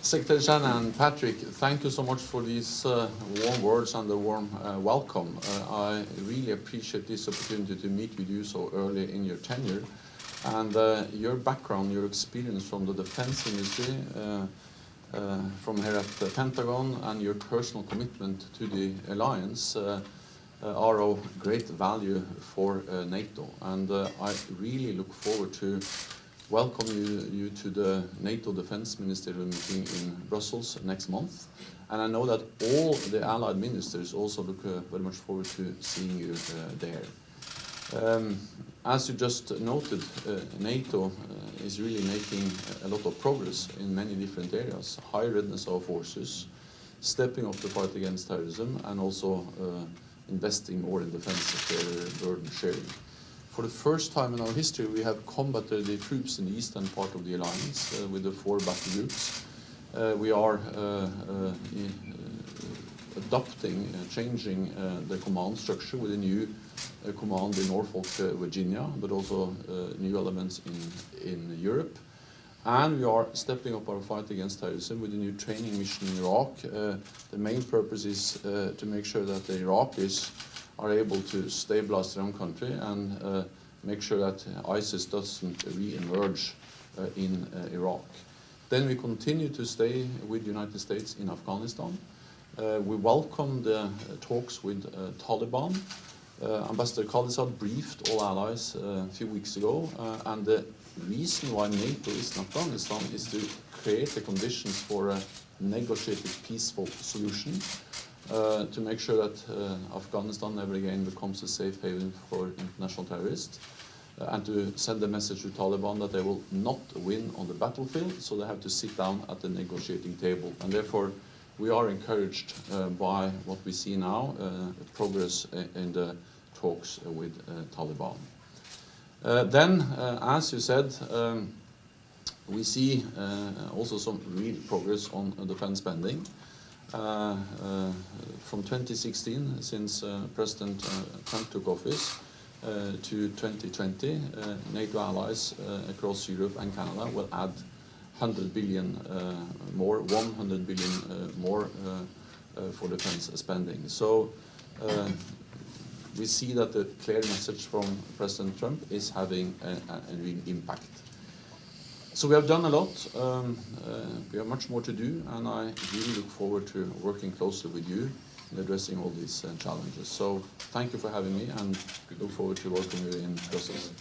Secretary Shanahan, Patrick, thank you so much for these warm words and the warm welcome. I really appreciate this opportunity to meet with you so early in your tenure. And your background, your experience from the defense industry, from here at the Pentagon, and your personal commitment to the alliance are of great value for NATO. And I really look forward to welcome you to the NATO Defense Ministerial meeting in Brussels next month. And I know that all the allied ministers also look very much forward to seeing you there. As you just noted, NATO is really making a lot of progress in many different areas. High readiness of forces, stepping up the fight against terrorism, and also investing more in defense burden sharing. For the first time in our history, we have combated the troops in the eastern part of the alliance with the 4 battle groups. We are adopting, changing the command structure with a new command in Norfolk, Virginia, but also new elements in Europe. And we are stepping up our fight against terrorism with a new training mission in Iraq. The main purpose is to make sure that the Iraqis are able to stabilize their own country and make sure that ISIS doesn't re-emerge in Iraq. Then we continue to stay with the United States in Afghanistan. We welcome the talks with Taliban. Ambassador Khalilzad briefed all allies a few weeks ago, and the reason why NATO is in Afghanistan is to create the conditions for a negotiated peaceful solution, to make sure that Afghanistan never again becomes a safe haven for international terrorists, and to send a message to Taliban that they will not win on the battlefield, so they have to sit down at the negotiating table. And therefore, we are encouraged by what we see now, progress in the talks with Taliban. Then, as you said, we see also some real progress on defense spending. From 2016, since President Trump took office, to 2020, NATO allies across Europe and Canada will add 100 billion more, 100 billion more for defense spending. So we see that the clear message from President Trump is having a real impact. So we have done a lot. We have much more to do, and I really look forward to working closely with you in addressing all these challenges. So thank you for having me, and we look forward to working with you in Brussels.